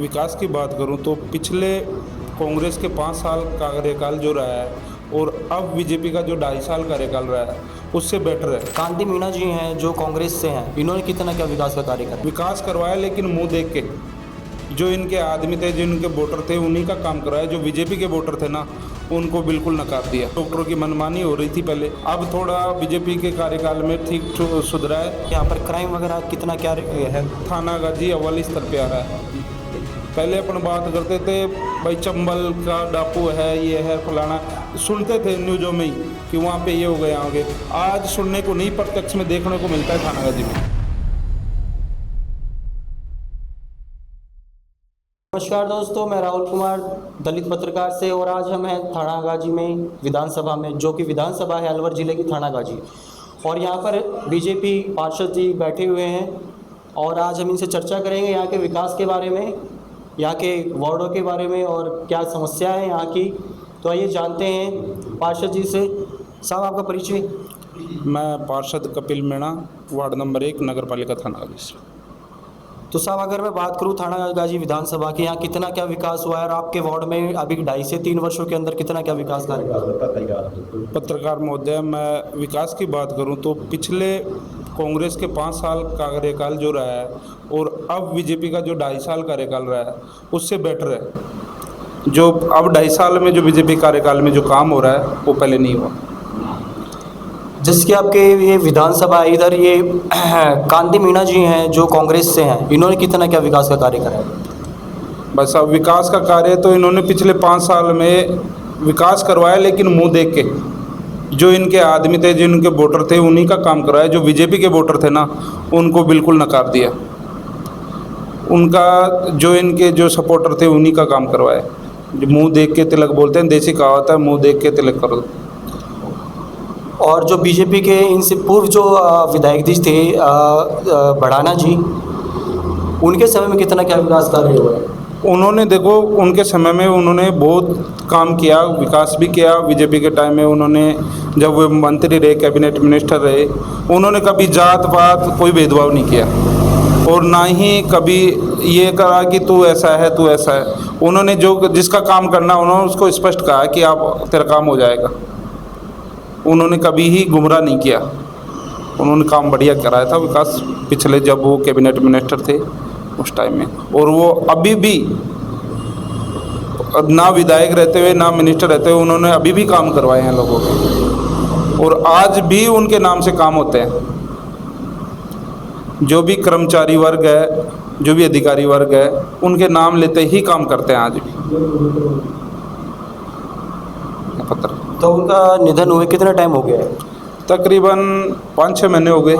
विकास की बात करूं तो पिछले कांग्रेस के 5 साल का कार्यकाल जो रहा है और अब बीजेपी का जो 2.5 साल कार्यकाल रहा है उससे बेटर है। कांति मीणा जी हैं जो कांग्रेस से हैं, इन्होंने कितना क्या विकास का कार्य करा? विकास करवाया लेकिन मुंह देख के। जो इनके आदमी थे, जो इनके वोटर थे, उन्हीं का काम करवाया। जो बीजेपी के वोटर थे ना, उनको बिल्कुल नकार दिया। डॉक्टरों की मनमानी हो रही थी पहले, अब थोड़ा बीजेपी के कार्यकाल में ठीक सुधरा है। यहाँ पर क्राइम वगैरह कितना क्या है? थाना गाजी अव्वल स्तर पे आ रहा है। पहले अपन बात करते थे भाई चंबल का डाकू है, ये है फलाना, सुनते थे न्यूज़ों में ही कि वहाँ पे ये हो गया यहाँ हो गया। आज सुनने को नहीं, प्रत्यक्ष में देखने को मिलता है थाना गाजी में। नमस्कार दोस्तों, मैं राहुल कुमार दलित पत्रकार से, और आज हम हैं थाना गाजी में विधानसभा में, जो कि विधानसभा है अलवर ज़िले की थाना गाजी। और यहाँ पर बीजेपी पार्षद जी बैठे हुए हैं और आज हम इनसे चर्चा करेंगे यहाँ के विकास के बारे में, यहाँ के वार्डों के बारे में और क्या समस्या है यहाँ की। तो आइए जानते हैं पार्षद जी से। साहब, आपका परिचय? मैं पार्षद कपिल मीणा, वार्ड नंबर 1, नगर पालिका थाना गाजी से। तो साहब, अगर मैं बात करूँ थाना गाजी विधानसभा की, यहाँ कितना क्या विकास हुआ है और आपके वार्ड में अभी 2.5 से 3 वर्षों के अंदर कितना क्या विकास कार्य? पत्रकार महोदय, मैं विकास की बात करूं तो पिछले कांग्रेस के 5 साल का कार्यकाल जो रहा है और अब बीजेपी का जो 2.5 साल कार्यकाल रहा है उससे बेटर है। जो अब 2.5 साल में जो बीजेपी कार्यकाल में जो काम हो रहा है वो पहले नहीं हुआ। जिसके आपके ये विधानसभा है, इधर ये कांति मीणा जी हैं जो कांग्रेस से हैं, इन्होंने कितना क्या विकास का कार्य करा है? बस अब विकास का कार्य तो इन्होंने पिछले 5 साल में विकास करवाया लेकिन मुंह देख के। जो इनके आदमी थे, जो इनके वोटर थे, उन्हीं का काम करवाया। जो बीजेपी के वोटर थे ना, उनको बिल्कुल नकार दिया। उनका जो इनके जो सपोर्टर थे उन्हीं का काम करवाया। जो मुंह देख के तिलक बोलते हैं, देसी कहावत है, मुंह देख के तिलक करो। और जो बीजेपी के इनसे पूर्व जो विधायक जी थे बढ़ाना जी, उनके समय में कितना क्या विकास कार्य हुआ है? उन्होंने देखो, उनके समय में उन्होंने बहुत काम किया, विकास भी किया। बीजेपी के टाइम में उन्होंने, जब वो मंत्री रहे, कैबिनेट मिनिस्टर रहे, उन्होंने कभी जात पात कोई भेदभाव नहीं किया और ना ही कभी ये कहा कि तू ऐसा है, तू ऐसा है। उन्होंने जो जिसका काम करना, उन्होंने उसको स्पष्ट कहा कि आप तेरा काम हो जाएगा। उन्होंने कभी ही गुमराह नहीं किया। उन्होंने काम बढ़िया कराया था विकास, पिछले जब वो कैबिनेट मिनिस्टर थे उस टाइम में। और वो अभी भी ना विधायक रहते हुए ना मिनिस्टर रहते हुए उन्होंने अभी भी काम करवाए हैं लोगों के, और आज भी उनके नाम से काम होते हैं। जो भी कर्मचारी वर्ग है, जो भी अधिकारी वर्ग है, उनके नाम लेते ही काम करते हैं आज भी। पत्र तो उनका निधन हुए कितना टाइम हो गया है? तकरीबन 5-6 महीने हो गए।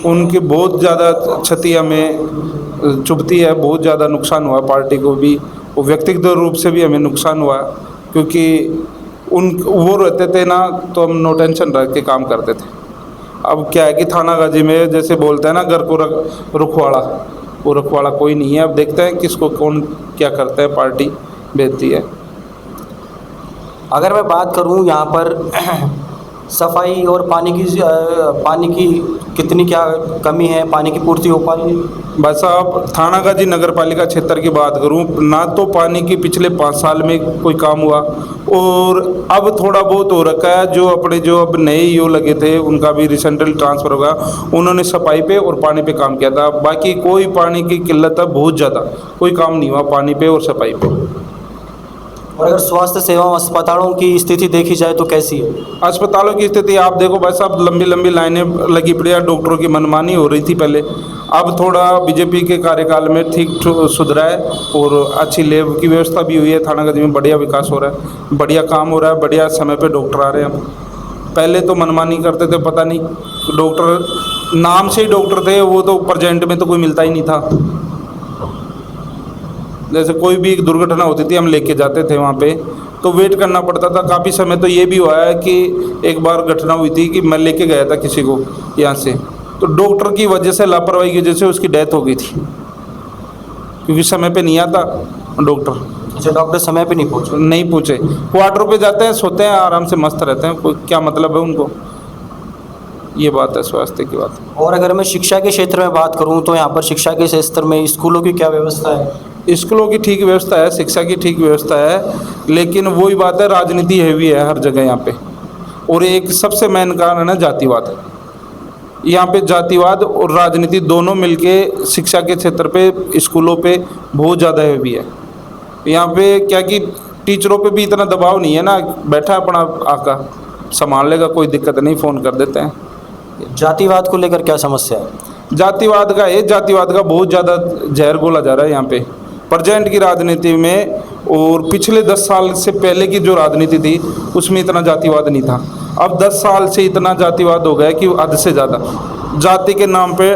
उनकी बहुत ज़्यादा क्षति हमें चुभती है, बहुत ज़्यादा नुकसान हुआ पार्टी को भी, वो व्यक्तिगत रूप से भी हमें नुकसान हुआ, क्योंकि वो रहते थे ना तो हम नो टेंशन रह के काम करते थे। अब क्या है कि थाना गाजी में जैसे बोलते हैं ना, घर को रुखवाड़ा, वो रुखवाड़ा कोई नहीं है। अब देखते हैं किसको कौन क्या करता है, पार्टी भेजती है। अगर मैं बात करूं यहाँ पर सफाई और पानी की कितनी क्या कमी है, पानी की पूर्ति हो पा रही है? बस अब थाना गाजी नगर पालिका क्षेत्र की बात करूं ना, तो पानी की पिछले 5 साल में कोई काम हुआ, और अब थोड़ा बहुत हो रखा है। जो अपने जो अब नए ईओ लगे थे उनका भी रिसेंटली ट्रांसफ़र होगा, उन्होंने सफाई पे और पानी पे काम किया था। बाकी कोई पानी की किल्लत है बहुत ज़्यादा, कोई काम नहीं हुआ पानी पे और सफाई पे। और अगर स्वास्थ्य सेवाओं अस्पतालों की स्थिति देखी जाए तो कैसी है? अस्पतालों की स्थिति आप देखो भाई साहब, लंबी लंबी लाइनें लगी पड़ी है। डॉक्टरों की मनमानी हो रही थी पहले, अब थोड़ा बीजेपी के कार्यकाल में ठीक सुधरा है और अच्छी लैब की व्यवस्था भी हुई है। थाना गाजी में बढ़िया विकास हो रहा है, बढ़िया काम हो रहा है, बढ़िया समय पे डॉक्टर आ रहे हैं। पहले तो मनमानी करते थे, पता नहीं, डॉक्टर नाम से ही डॉक्टर थे, वो तो प्रेजेंट में तो कोई मिलता ही नहीं था। जैसे कोई भी एक दुर्घटना होती थी, हम लेके जाते थे वहाँ पे, तो वेट करना पड़ता था काफ़ी समय। तो ये भी हुआ है कि एक बार घटना हुई थी कि मैं लेके गया था किसी को यहाँ से, तो डॉक्टर की वजह से, लापरवाही की वजह से उसकी डेथ हो गई थी, क्योंकि समय पे नहीं आता डॉक्टर। अच्छा, डॉक्टर समय पे नहीं पहुँचे। क्वार्टरों पे जाते हैं, सोते हैं, आराम से मस्त रहते हैं, कोई क्या मतलब है उनको। ये बात है स्वास्थ्य की बात। और अगर मैं शिक्षा के क्षेत्र में बात करूं तो यहाँ पर शिक्षा के क्षेत्र में स्कूलों की क्या व्यवस्था है? स्कूलों की ठीक व्यवस्था है, शिक्षा की ठीक व्यवस्था है, लेकिन वही बात है, राजनीति हैवी है हर जगह यहाँ पे। और एक सबसे मेन कारण है जातिवाद। यहाँ पे जातिवाद और राजनीति दोनों मिलके शिक्षा के क्षेत्र पे, स्कूलों पे बहुत ज़्यादा हैवी है। यहाँ पे क्या कि टीचरों पे भी इतना दबाव नहीं है ना, बैठा अपना आका संभाल लेगा, कोई दिक्कत नहीं, फ़ोन कर देते हैं। जातिवाद को लेकर क्या समस्या है? जातिवाद का बहुत ज़्यादा जहर घोला जा रहा है यहाँ पे प्रेजेंट की राजनीति में। और पिछले 10 साल से पहले की जो राजनीति थी उसमें इतना जातिवाद नहीं था। अब 10 साल से इतना जातिवाद हो गया कि हद से ज़्यादा जाति के नाम पे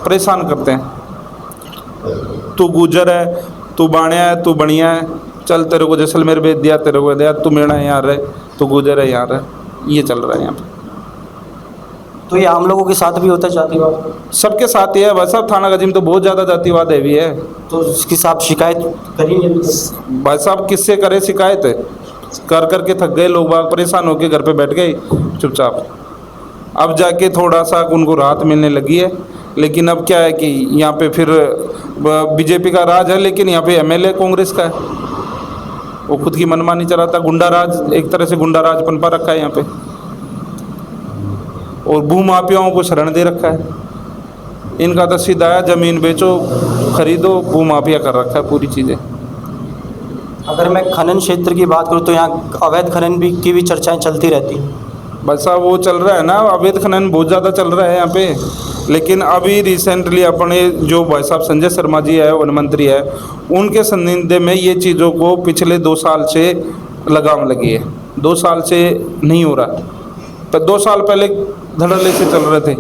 परेशान करते हैं। तू गुजर है, तू बाणिया है, तू बढ़िया है, चल तेरे को जैसलमेर भेज दिया, तेरे को दिया, तू मेरा यहाँ रहे, तू गुजर है यहाँ रहे, ये चल रहा है यहाँ पे। तो ये आम लोगों के साथ भी होता है जातिवाद? सबके साथ ही है भाई साहब, थानागाजी में तो बहुत ज़्यादा जातिवाद हैवी है। तो इसकी आप शिकायत करेंगे? भाई साहब किससे करे शिकायत? कर कर के थक गए लोग, बाग परेशान होकर घर पे बैठ गए चुपचाप। अब जाके थोड़ा सा उनको राहत मिलने लगी है, लेकिन अब क्या है कि यहाँ पे फिर बीजेपी का राज है, लेकिन यहाँ पे एमएलए कांग्रेस का है। वो खुद की मनमानी चलाता, गुंडा राज, एक तरह से गुंडा राज पनपा रखा है यहाँ पे, और भूमाफियाओं को शरण दे रखा है। इनका तो सीधा है, ज़मीन बेचो खरीदो, भूमाफिया कर रखा है पूरी चीज़ें। अगर मैं खनन क्षेत्र की बात करूँ तो यहाँ अवैध खनन भी की भी चर्चाएं चलती रहती हैं। बस साहब वो चल रहा है ना, अवैध खनन बहुत ज़्यादा चल रहा है यहाँ पे। लेकिन अभी रिसेंटली अपने जो भाई साहब संजय शर्मा जी है, वन मंत्री है, उनके संनिध्य में ये चीज़ों को पिछले 2 साल से लगाम लगी है। 2 साल से नहीं हो रहा, तो 2 साल पहले धड़ल्ले से चल रहे थे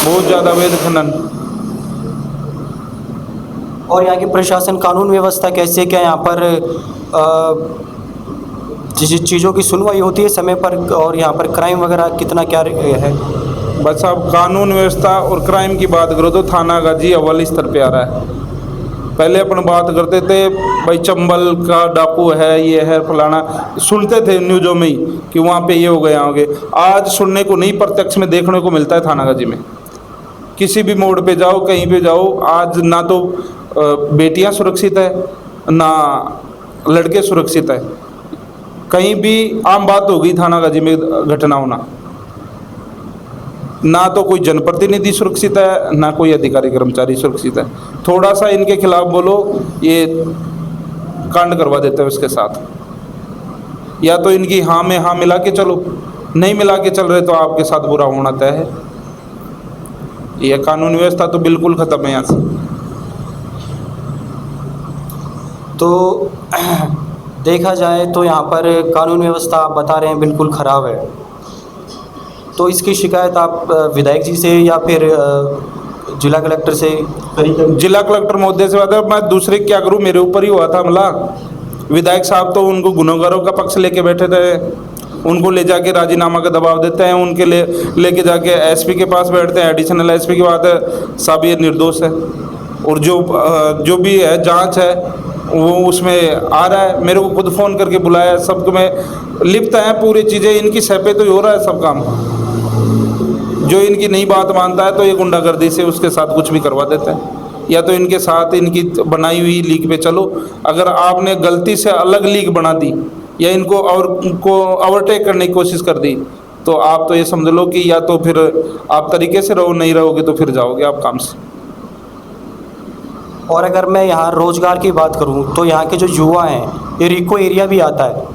बहुत ज़्यादा अवैध खनन। और यहाँ की प्रशासन कानून व्यवस्था कैसी है? क्या यहाँ पर जिस चीज़ों की सुनवाई होती है समय पर, और यहाँ पर क्राइम वगैरह कितना क्या है? बस साहब कानून व्यवस्था और क्राइम की बात करो तो थानागाजी अव्वल स्तर पे आ रहा है। पहले अपन बात करते थे भाई चंबल का डाकू है, ये है फलाना, सुनते थे न्यूज़ों में ही कि वहाँ पे ये हो गए, यहाँ हो गए। आज सुनने को नहीं, प्रत्यक्ष में देखने को मिलता है थानागाजी में। किसी भी मोड़ पे जाओ, कहीं पे जाओ, आज ना तो बेटियां सुरक्षित है, ना लड़के सुरक्षित है। कहीं भी आम बात हो गई थानागाजी में घटना होना। ना तो कोई जनप्रतिनिधि सुरक्षित है, ना कोई अधिकारी कर्मचारी सुरक्षित है। थोड़ा सा इनके खिलाफ बोलो, ये कांड करवा देते हैं उसके साथ। या तो इनकी हाँ में हाँ मिला के चलो, नहीं मिला के चल रहे तो आपके साथ बुरा होना तय है। यह कानून व्यवस्था तो बिल्कुल ख़त्म है यहाँ से। तो देखा जाए तो यहाँ पर कानून व्यवस्था आप बता रहे हैं बिल्कुल ख़राब है, तो इसकी शिकायत आप विधायक जी से या फिर जिला कलेक्टर से करेंगे? जिला कलेक्टर महोदय से बात है, मैं दूसरे क्या करूँ, मेरे ऊपर ही हुआ था हमला। विधायक साहब तो उनको गुनहगारों का पक्ष लेके बैठे थे, उनको ले जाके राजीनामा का दबाव देते हैं, उनके लेके जाके एसपी के पास बैठते हैं। एडिशनल एसपी की बात है, साहब ये निर्दोष है, और जो भी है जांच है वो उसमें आ रहा है। मेरे को खुद फ़ोन करके बुलाया, सबको मैं लिप्त हैं पूरी चीज़ें, इनकी सह पे तो ही हो रहा है सब काम। जो इनकी नई बात मानता है तो ये गुंडागर्दी से उसके साथ कुछ भी करवा देते हैं, या तो इनके साथ इनकी बनाई हुई लीक पे चलो। अगर आपने गलती से अलग लीक बना दी या इनको ओवरटेक करने की कोशिश कर दी, तो आप तो ये समझ लो कि या तो फिर आप तरीके से रहो, नहीं रहोगे तो फिर जाओगे आप काम से। और अगर मैं यहाँ रोज़गार की बात करूँ तो यहाँ के जो युवा हैं, ये रिको एरिया भी आता है,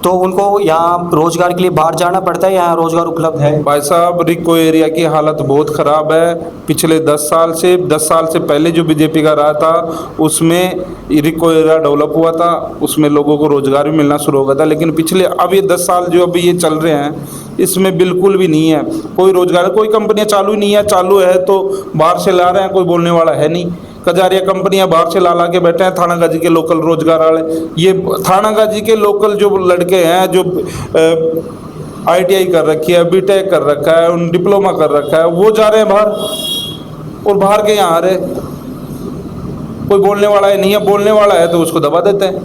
तो उनको यहाँ रोज़गार के लिए बाहर जाना पड़ता है, यहाँ रोज़गार उपलब्ध है? भाई साहब रिको एरिया की हालत बहुत ख़राब है। पिछले 10 साल से पहले जो बीजेपी का रहा था उसमें रिको एरिया डेवलप हुआ था, उसमें लोगों को रोज़गार भी मिलना शुरू हो गया था। लेकिन पिछले अब ये 10 साल जो अभी ये चल रहे हैं इसमें बिल्कुल भी नहीं है कोई रोज़गार, कोई कंपनियाँ चालू ही नहीं है। चालू है तो बाहर से ला रहे हैं, कोई बोलने वाला है नहीं। कजारिया कंपनियां बाहर से ला के बैठे हैं, थानागाजी के लोकल रोजगार वाले। ये थानागाजी के लोकल जो लड़के हैं जो ITI कर रखी है, बीटेक कर रखा है, उन डिप्लोमा कर रखा है, वो जा रहे हैं बाहर, और बाहर के यहाँ आ रहे। कोई बोलने वाला है नहीं है, बोलने वाला है तो उसको दबा देते हैं।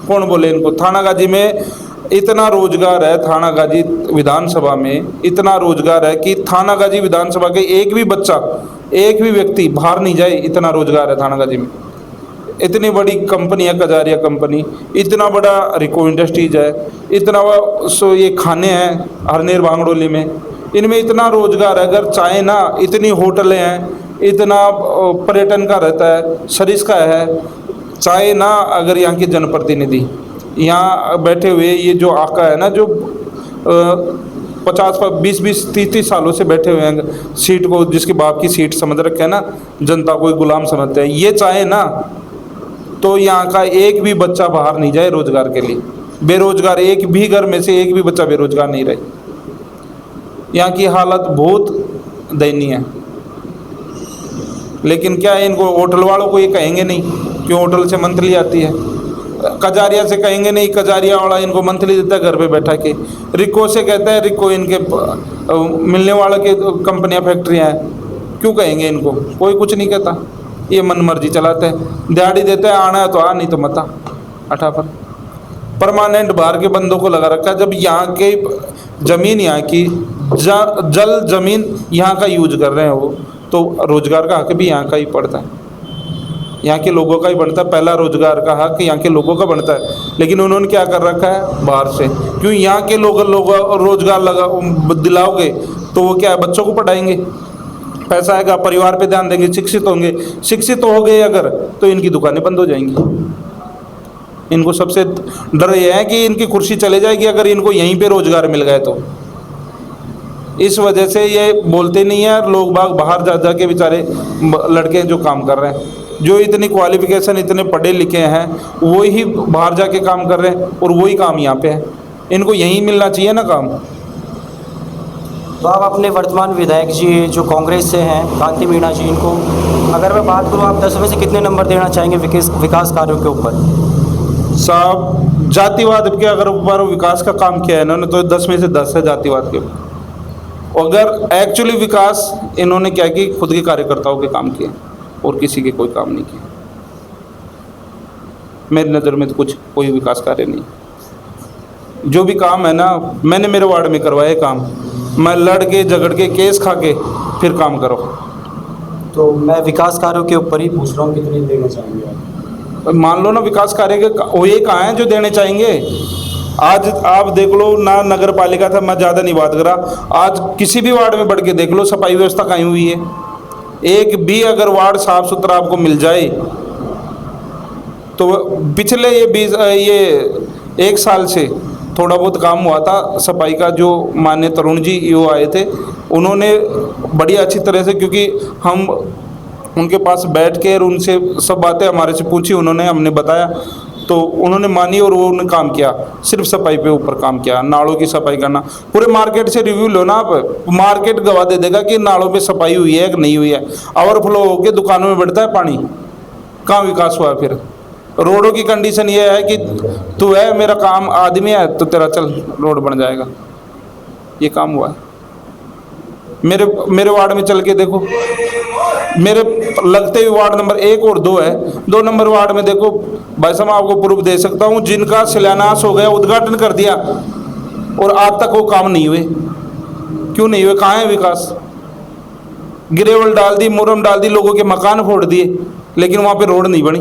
कौन बोले इनको? थानागाजी में इतना रोजगार है थाना गाजी विधानसभा में, इतना रोजगार है कि थाना गाजी विधानसभा के एक भी बच्चा, एक भी व्यक्ति बाहर नहीं जाए, इतना रोजगार है थाना गाजी में। इतनी बड़ी कंपनी है कजारिया कंपनी, इतना बड़ा रिको इंडस्ट्रीज है, इतना ये खाने हैं हरनेर बांगड़ोली में, इनमें इतना रोजगार है। अगर चाहे ना, इतनी होटलें हैं, इतना पर्यटन का रहता है, सरिस का है, चाहे ना अगर यहाँ के जनप्रतिनिधि यहाँ बैठे हुए ये जो आका है ना, जो 50-20-30 सालों से बैठे हुए हैं सीट को, जिसके बाप की सीट समझ रखे है ना, जनता को गुलाम समझते हैं, ये चाहे ना तो यहाँ का एक भी बच्चा बाहर नहीं जाए रोजगार के लिए। बेरोजगार एक भी घर में से एक भी बच्चा बेरोजगार नहीं रहे। यहाँ की हालत बहुत दयनीय है। लेकिन क्या है, इनको होटल वालों को ये कहेंगे नहीं, क्यों होटल से मंथली आती है। कजारिया से कहेंगे नहीं, कजारिया वाला इनको मंथली देता है घर पे बैठा के। रिको से कहता है, रिको इनके मिलने वाला के कंपनियां फैक्ट्रियां हैं, क्यों कहेंगे इनको, कोई कुछ नहीं कहता। ये मन मर्जी चलाते हैं, दिहाड़ी देते हैं, आना है तो आ, नहीं तो मता अठा पर। परमानेंट बाहर के बंदों को लगा रखा है। जब यहाँ के ज़मीन, यहाँ की जल ज़मीन यहाँ का यूज कर रहे हैं वो, तो रोज़गार का हक भी यहाँ का ही पड़ता है, यहाँ के लोगों का ही बनता है। पहला रोज़गार का हक यहाँ के लोगों का बनता है। लेकिन उन्होंने क्या कर रखा है, बाहर से। क्यों, यहाँ के लोग रोज़गार लगा दिलाओगे तो वो क्या है, बच्चों को पढ़ाएंगे, पैसा आएगा, परिवार पे ध्यान देंगे, शिक्षित होंगे। शिक्षित हो गए अगर, तो इनकी दुकानें बंद हो जाएंगी। इनको सबसे डर यह है कि इनकी कुर्सी चले जाएगी अगर इनको यहीं पे रोज़गार मिल गए तो। इस वजह से ये बोलते नहीं है। लोग बाग बाहर जा जा के बेचारे लड़के जो काम कर रहे हैं, जो इतनी क्वालिफिकेशन, इतने पढ़े लिखे हैं, वो ही बाहर जाके काम कर रहे हैं, और वही काम यहाँ पे है। इनको यहीं मिलना चाहिए ना काम। तो आप अपने वर्तमान विधायक जी जो कांग्रेस से हैं, कांति मीणा जी, इनको अगर मैं बात करूँ, आप 10 में से कितने नंबर देना चाहेंगे विकास कार्यों के ऊपर? साहब, जातिवाद के अगर ऊपर विकास का काम किया है इन्होंने, तो 10 में से 10 है जातिवाद के ऊपर। अगर एक्चुअली विकास इन्होंने क्या कि खुद के कार्यकर्ताओं के काम किए और किसी के कोई काम नहीं किया। मेरी नज़र में तो कुछ कोई विकास कार्य नहीं। जो भी काम है ना, मैंने मेरे वार्ड में करवाए काम, मैं लड़ के झगड़ के केस खा के फिर काम करो। तो मैं विकास कार्यों के ऊपर ही पूछ रहा हूँ, कितने देना चाहेंगे आप? मान लो ना, विकास कार्य के वो ये कहाँ हैं जो देने चाहेंगे। आज आप देख लो ना, नगर पालिका था, मैं ज़्यादा नहीं बात कर रहा, आज किसी भी वार्ड में बढ़ के देख लो, सफाई व्यवस्था कहीं हुई है? एक भी अगर वार्ड साफ सुथरा आपको मिल जाए तो पिछले ये 1 साल से थोड़ा बहुत काम हुआ था सफाई का। जो माननीय तरुण जी ईओ आए थे, उन्होंने बड़ी अच्छी तरह से, क्योंकि हम उनके पास बैठ के और उनसे सब बातें हमारे से पूछी, उन्होंने हमने बताया तो उन्होंने मानी और वो उन्होंने काम किया। सिर्फ सफाई पे ऊपर काम किया, नालों की सफाई करना। पूरे मार्केट से रिव्यू लो ना आप, मार्केट गवाह दे देगा कि नालों पे सफाई हुई है कि नहीं हुई है। ओवरफ्लो होकर दुकानों में बढ़ता है पानी, कहाँ विकास हुआ? फिर रोडों की कंडीशन ये है कि तू है, मेरा काम आदमी है, तो तेरा चल रोड बन जाएगा। ये काम हुआ है। मेरे वार्ड में चल के देखो, मेरे लगते हुए वार्ड नंबर 1 और 2 है, 2 नंबर वार्ड में देखो भाई साहब, आपको प्रूफ दे सकता हूँ, जिनका शिलान्यास हो गया, उद्घाटन कर दिया, और आज तक वो काम नहीं हुए। क्यों नहीं हुए? कहाँ है विकास? गिरेवल डाल दी, मुरम डाल दी, लोगों के मकान फोड़ दिए, लेकिन वहाँ पे रोड नहीं बनी।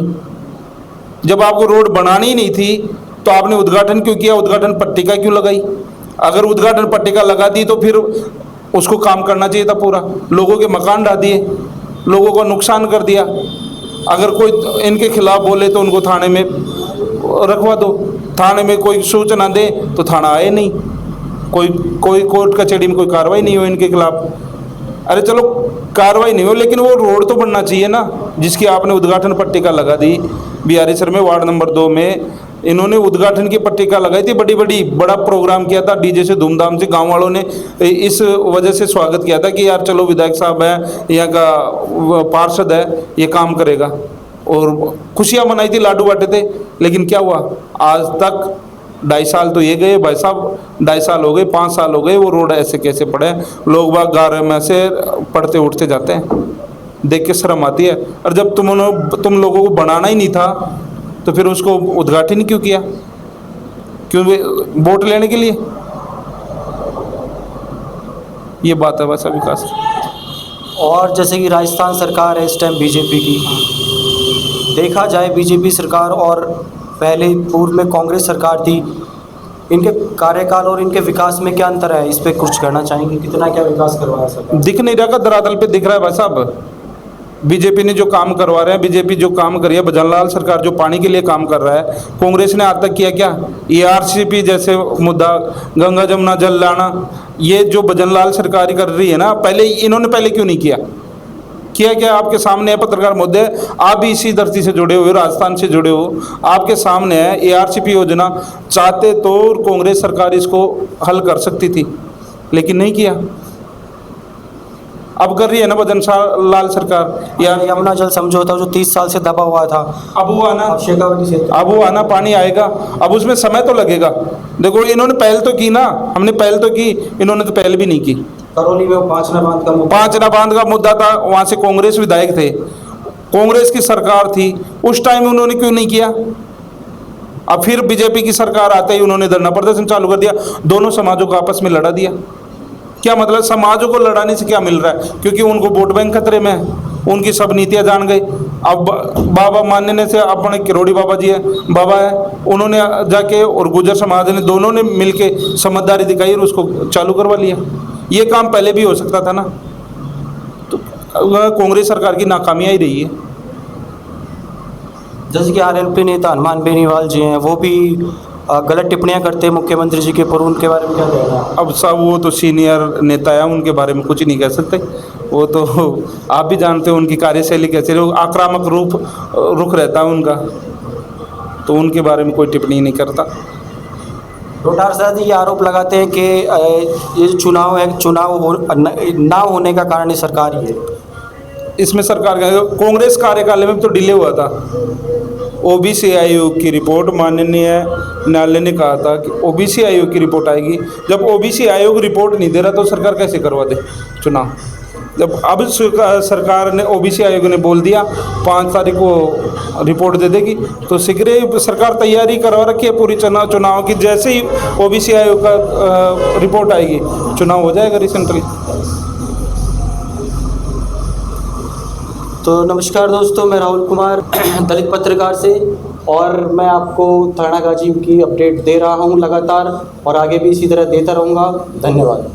जब आपको रोड बनानी ही नहीं थी तो आपने उद्घाटन क्यों किया? उद्घाटन पट्टिका क्यों लगाई? अगर उद्घाटन पट्टिका लगा दी तो फिर उसको काम करना चाहिए था पूरा। लोगों के मकान ढा दिए, लोगों को नुकसान कर दिया। अगर कोई इनके खिलाफ बोले तो उनको थाने में रखवा दो। थाने में कोई सूचना दे तो थाना आए नहीं, कोई कोर्ट कचहरी में कोई कार्रवाई नहीं हो इनके खिलाफ। अरे चलो कार्रवाई नहीं हो, लेकिन वो रोड तो बनना चाहिए ना, जिसकी आपने उद्घाटन पट्टिका लगा दी। बिहारी सर में वार्ड नंबर 2 में इन्होंने उद्घाटन की पट्टिका लगाई थी, बड़ा प्रोग्राम किया था, डीजे से धूमधाम से। गांव वालों ने इस वजह से स्वागत किया था कि यार चलो विधायक साहब है, यहाँ का पार्षद है, ये काम करेगा, और खुशियाँ मनाई थी, लाडू बांटे थे। लेकिन क्या हुआ? आज तक 2.5 साल तो ये गए भाई साहब, 2.5 साल हो गए, 5 साल हो गए, वो रोड ऐसे कैसे पड़े हैं। लोग बाग गारे में से पढ़ते उठते जाते हैं, देख के शर्म आती है। और जब तुम लोगों को बनाना ही नहीं था तो फिर उसको उद्घाटन क्यों किया? क्यों वोट लेने के लिए? ये बात है वैसा विकास। और जैसे कि राजस्थान सरकार है इस टाइम बीजेपी की, देखा जाए बीजेपी सरकार और पहले पूर्व में कांग्रेस सरकार थी, इनके कार्यकाल और इनके विकास में क्या अंतर है? इस पे कुछ कहना चाहेंगे, कितना क्या विकास करवाया सरकार? दिख नहीं रहा का धरातल पे दिख रहा है भाई साहब। बीजेपी ने जो काम करवा रहे हैं, बीजेपी जो काम कर रही है, भजनलाल सरकार जो पानी के लिए काम कर रहा है, कांग्रेस ने आज तक किया क्या? ये आरसीपी जैसे मुद्दा, गंगा जमुना जल लाना, ये जो भजनलाल सरकार ही कर रही है ना, पहले इन्होंने पहले क्यों नहीं किया? किया क्या? आपके सामने है पत्रकार मुद्दे, आप भी इसी धरती से जुड़े हुए, राजस्थान से जुड़े हो, आपके सामने है एआरसीपी योजना। चाहते तो कांग्रेस सरकार इसको हल कर सकती थी, लेकिन नहीं किया। अब कर रही है ना भजनलाल सरकार। या यमुना जल समझौता जो 30 साल से दबा हुआ था, अब वो आना, शेखावटी से अब वो आना, पानी आएगा, अब उसमें समय तो लगेगा। देखो इन्होंने पहल तो की ना, हमने पहल तो की, इन्होंने तो पहल भी नहीं की। करौली में पांचना बांध का पांचना बांध का मुद्दा था, वहाँ से कांग्रेस विधायक थे, कांग्रेस की सरकार थी, उस टाइम उन्होंने क्यों नहीं किया? अब फिर बीजेपी की सरकार आते ही उन्होंने धरना प्रदर्शन चालू कर दिया, दोनों समाजों को आपस में लड़ा दिया। क्या मतलब? समाजों को लड़ाने से क्या मिल रहा है? क्योंकि उनको वोट बैंक खतरे में है, उनकी सब नीतियां जान गए। अब बाबा मानने से अपने किरोड़ी बाबा जी है, बाबा है, उन्होंने जाके और गुर्जर समाज ने दोनों ने मिलके समझदारी दिखाई और उसको चालू करवा लिया। ये काम पहले भी हो सकता था ना। तो कांग्रेस सरकार की नाकामी ही रही है। जैसे कि आरएलपी नेता हनुमान बेनीवाल जी हैं, वो भी गलत टिप्पणियां करते हैं मुख्यमंत्री जी के, पर उनके बारे में क्या कहना है? अब सब वो तो सीनियर नेता है, उनके बारे में कुछ नहीं कह सकते। वो तो आप भी जानते हो उनकी कार्यशैली कैसे, आक्रामक रुख रहता है उनका, तो उनके बारे में कोई टिप्पणी नहीं करता। डॉक्टर साहब ये आरोप लगाते हैं कि ये जो चुनाव है, ना होने का कारण ये सरकार ही है। इसमें सरकार का कांग्रेस कार्यकाल में तो डिले हुआ था। ओबीसी आयोग की रिपोर्ट, माननीय न्यायालय ने कहा था कि ओबीसी आयोग की रिपोर्ट आएगी। जब ओबीसी आयोग रिपोर्ट नहीं दे रहा तो सरकार कैसे करवा दे चुनाव? जब अब सरकार ने, ओबीसी आयोग ने बोल दिया 5 तारीख को रिपोर्ट दे देगी, तो शीघ्र सरकार तैयारी करवा रखी है पूरी चुनाव की। जैसे ही ओबीसी आयोग का रिपोर्ट आएगी, चुनाव हो जाएगा रिसेंटली। तो नमस्कार दोस्तों, मैं राहुल कुमार दलित पत्रकार से, और मैं आपको थानागाजी की अपडेट दे रहा हूं लगातार, और आगे भी इसी तरह देता रहूंगा। धन्यवाद।